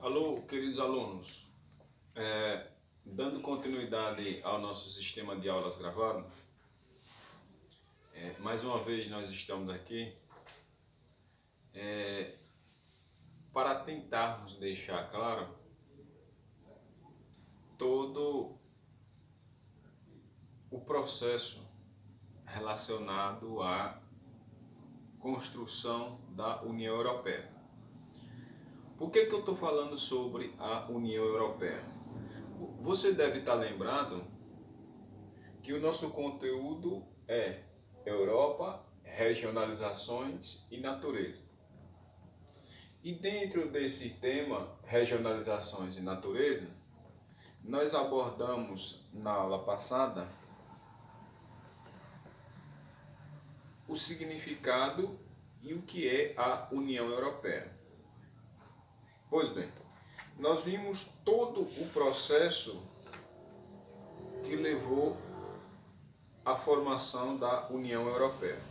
Alô, queridos alunos, dando continuidade ao nosso sistema de aulas gravado, mais uma vez nós estamos aqui para tentarmos deixar claro todo o processo relacionado à construção da União Europeia. Por que eu estou falando sobre a União Europeia? Você deve estar lembrado que o nosso conteúdo é Europa, regionalizações e natureza. E dentro desse tema, regionalizações e natureza, nós abordamos na aula passada o significado e o que é a União Europeia. Pois bem, nós vimos todo o processo que levou à formação da União Europeia.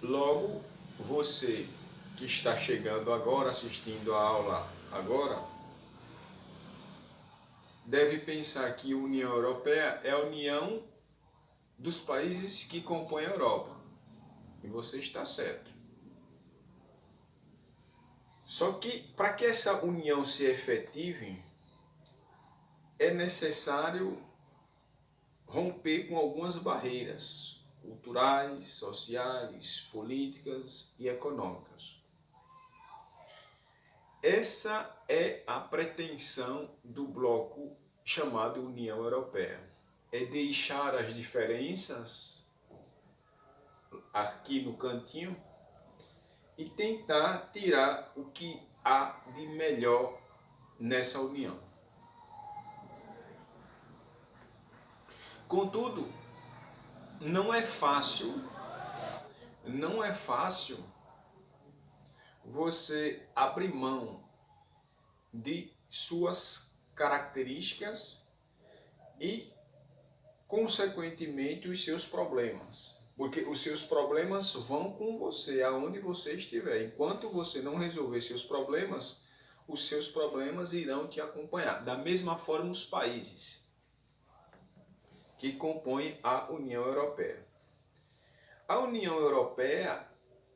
Logo, você que está chegando agora, assistindo a aula agora, deve pensar que a União Europeia é a união dos países que compõem a Europa. E você está certo. Só que para que essa união se efetive, é necessário romper com algumas barreiras culturais, sociais, políticas e econômicas. Essa é a pretensão do bloco chamado União Europeia. É deixar as diferenças aqui no cantinho e tentar tirar o que há de melhor nessa união. Contudo, não é fácil você abrir mão de suas características e, consequentemente, os seus problemas. Porque os seus problemas vão com você, aonde você estiver. Enquanto você não resolver seus problemas, os seus problemas irão te acompanhar. Da mesma forma, os países que compõem a União Europeia. A União Europeia,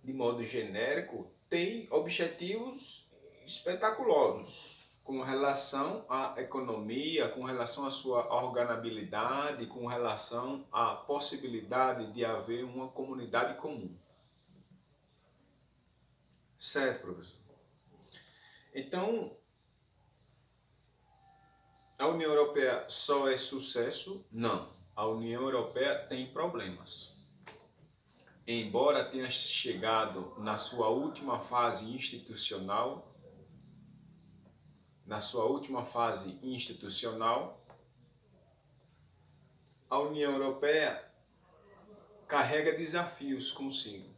de modo genérico, tem objetivos espetaculosos com relação à economia, com relação à sua organabilidade, com relação à possibilidade de haver uma comunidade comum. Certo, professor? Então, a União Europeia só é sucesso? Não. A União Europeia tem problemas. Embora tenha chegado na sua última fase institucional, a União Europeia carrega desafios consigo.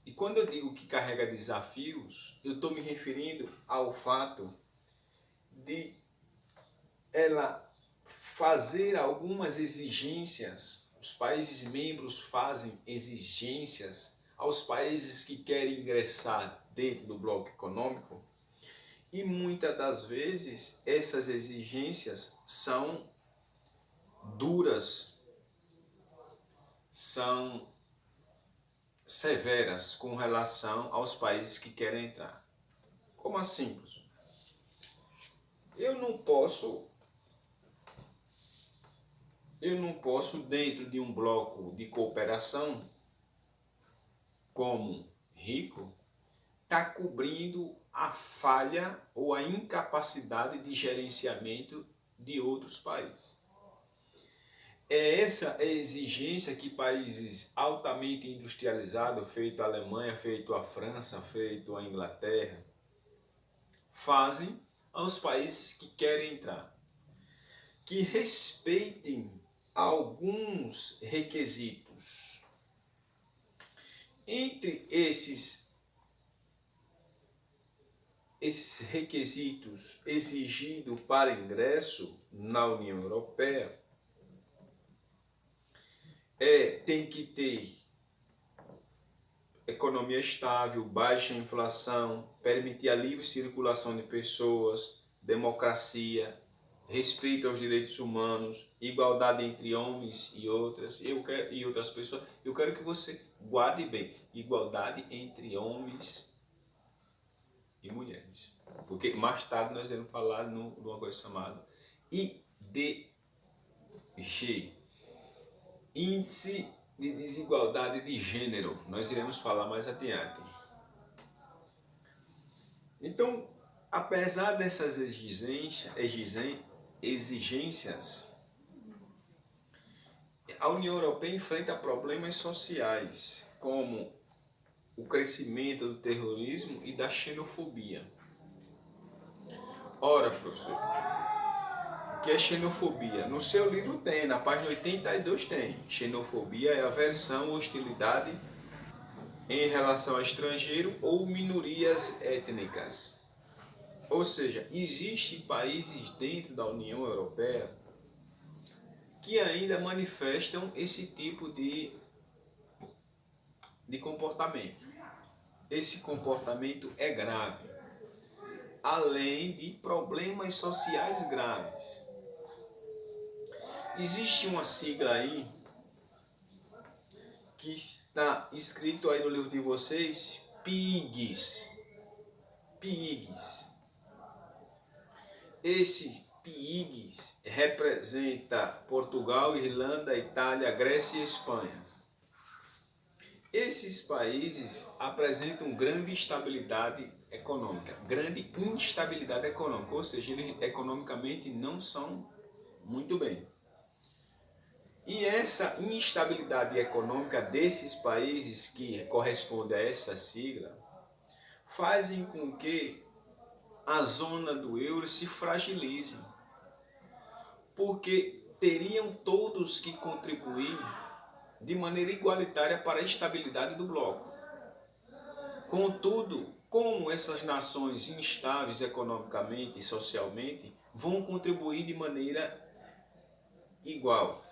E quando eu digo que carrega desafios, eu estou me referindo ao fato de ela fazer algumas exigências, os países membros fazem exigências aos países que querem ingressar dentro do bloco econômico, e muitas das vezes essas exigências são duras, são severas com relação aos países que querem entrar. Como assim, professor? Eu não posso, dentro de um bloco de cooperação, como rico, estar cobrindo a falha ou a incapacidade de gerenciamento de outros países. É essa a exigência que países altamente industrializados, feito a Alemanha, feito a França, feito a Inglaterra, fazem aos países que querem entrar. Que respeitem alguns requisitos. Entre esses requisitos exigidos para ingresso na União Europeia, tem que ter economia estável, baixa inflação, permitir a livre circulação de pessoas, democracia, respeito aos direitos humanos, igualdade entre homens e outras pessoas. Eu quero que você guarde bem, igualdade entre homens e mulheres. Porque mais tarde nós iremos falar numa coisa chamada IDG, Índice de Desigualdade de Gênero. Nós iremos falar mais adiante. Então, apesar dessas exigências, a União Europeia enfrenta problemas sociais, como o crescimento do terrorismo e da xenofobia. Ora, professor, o que é xenofobia? No seu livro tem, na página 82 tem. Xenofobia é aversão ou hostilidade em relação a estrangeiro ou minorias étnicas. Ou seja, existem países dentro da União Europeia que ainda manifestam esse tipo de comportamento. Esse comportamento é grave, além de problemas sociais graves. Existe uma sigla aí que está escrito aí no livro de vocês, PIGS. PIGS. Esse PIGS representa Portugal, Irlanda, Itália, Grécia e Espanha. Esses países apresentam grande instabilidade econômica, grande instabilidade econômica, ou seja, eles economicamente não são muito bem. E essa instabilidade econômica desses países, que corresponde a essa sigla, fazem com que a zona do euro se fragilize, porque teriam todos que contribuir de maneira igualitária para a estabilidade do bloco. Contudo, como essas nações instáveis economicamente e socialmente vão contribuir de maneira igual,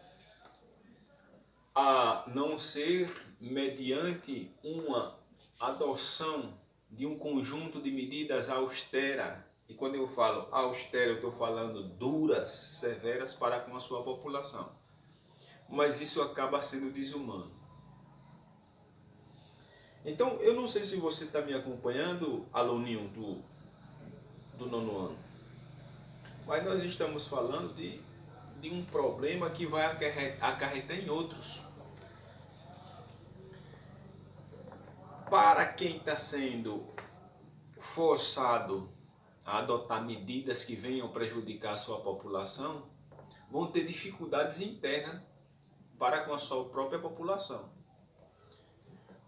a não ser mediante uma adoção de um conjunto de medidas austeras. E quando eu falo austera, eu estou falando duras, severas para com a sua população. Mas isso acaba sendo desumano. Então, eu não sei se você está me acompanhando, aluninho do nono ano, mas nós estamos falando de um problema que vai acarretar em outros. Para quem está sendo forçado a adotar medidas que venham prejudicar a sua população, vão ter dificuldades internas para com a sua própria população.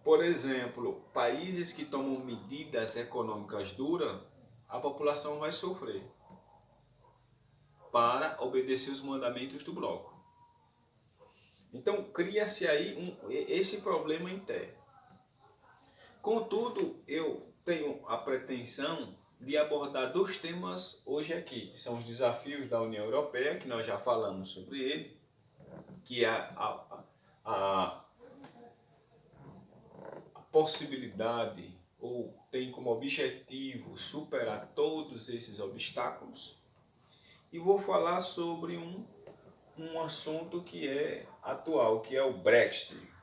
Por exemplo, países que tomam medidas econômicas duras, a população vai sofrer para obedecer os mandamentos do bloco. Então, cria-se aí esse problema interno. Contudo, eu tenho a pretensão de abordar dois temas hoje aqui, que são os desafios da União Europeia, que nós já falamos sobre ele, que é a possibilidade, ou tem como objetivo, superar todos esses obstáculos. E vou falar sobre um assunto que é atual, que é o Brexit.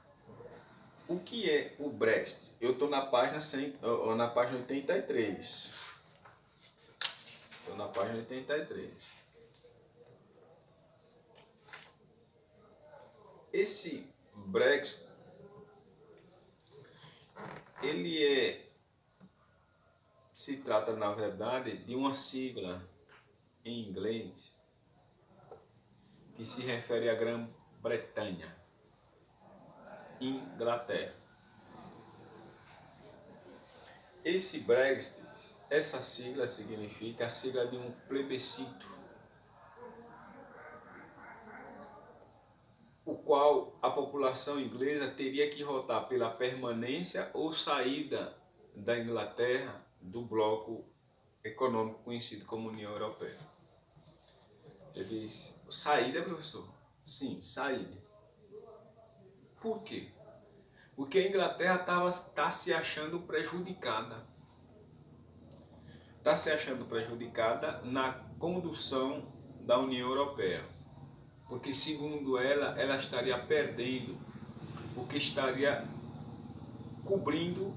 O que é o Brexit? Eu estou na página 83. Estou na página 83. Esse Brexit, se trata, na verdade, de uma sigla em inglês que se refere à Grã-Bretanha, Inglaterra. Esse Brexit, essa sigla significa a sigla de um plebiscito, o qual a população inglesa teria que votar pela permanência ou saída da Inglaterra do bloco econômico conhecido como União Europeia. Você diz, saída, professor? Sim, saída. Por quê? Porque a Inglaterra está se achando prejudicada. Está se achando prejudicada na condução da União Europeia. Porque, segundo ela estaria perdendo, porque estaria cobrindo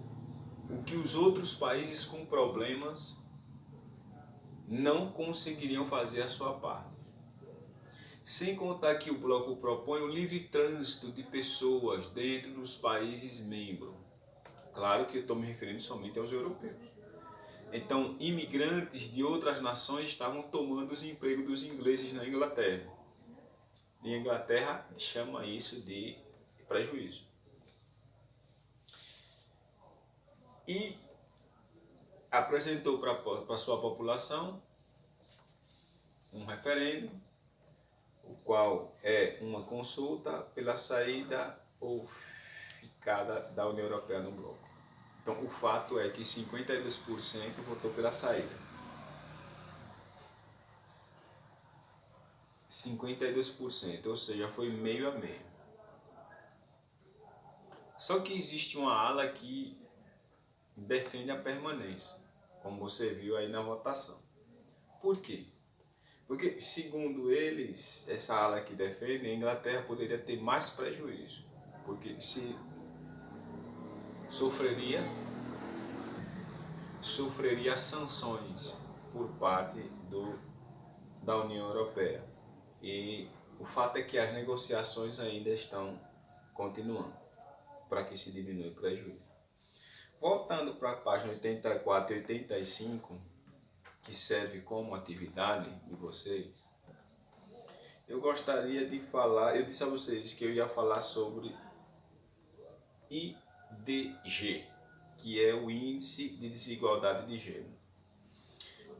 o que os outros países com problemas não conseguiriam fazer a sua parte. Sem contar que o bloco propõe o livre trânsito de pessoas dentro dos países membros. Claro que eu estou me referindo somente aos europeus. Então, imigrantes de outras nações estavam tomando os empregos dos ingleses na Inglaterra. E a Inglaterra chama isso de prejuízo. E apresentou para a sua população um referendo, o qual é uma consulta pela saída ou ficada da União Europeia no bloco. Então, o fato é que 52% votou pela saída. 52%, ou seja, foi meio a meio. Só que existe uma ala que defende a permanência, como você viu aí na votação. Por quê? Porque, segundo eles, essa ala que defende, a Inglaterra poderia ter mais prejuízo, porque se sofreria sanções por parte da União Europeia. E o fato é que as negociações ainda estão continuando para que se diminua o prejuízo. Voltando para a página 84 e 85, que serve como atividade de vocês, eu gostaria de falar, eu disse a vocês que eu ia falar sobre IDG, que é o Índice de Desigualdade de Gênero.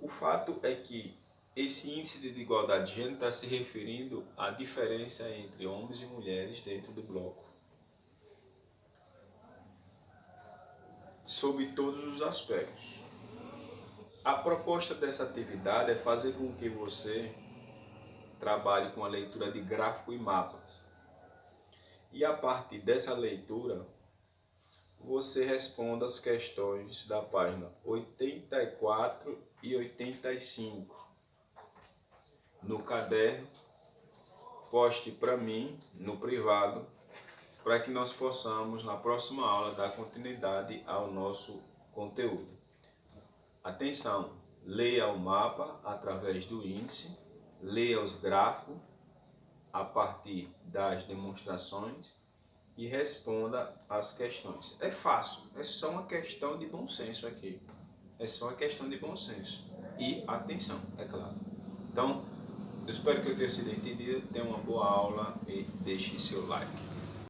O fato é que esse índice de igualdade de gênero está se referindo à diferença entre homens e mulheres dentro do bloco, sob todos os aspectos. A proposta dessa atividade é fazer com que você trabalhe com a leitura de gráfico e mapas. E a partir dessa leitura, você responda as questões da página 84 e 85. No caderno, poste para mim, no privado, para que nós possamos, na próxima aula, dar continuidade ao nosso conteúdo. Atenção, leia o mapa através do índice, leia os gráficos a partir das demonstrações e responda as questões. É fácil, é só uma questão de bom senso aqui. É só uma questão de bom senso. E atenção, é claro. Então, eu espero que eu tenha sido entendido. Tenha uma boa aula e deixe seu like.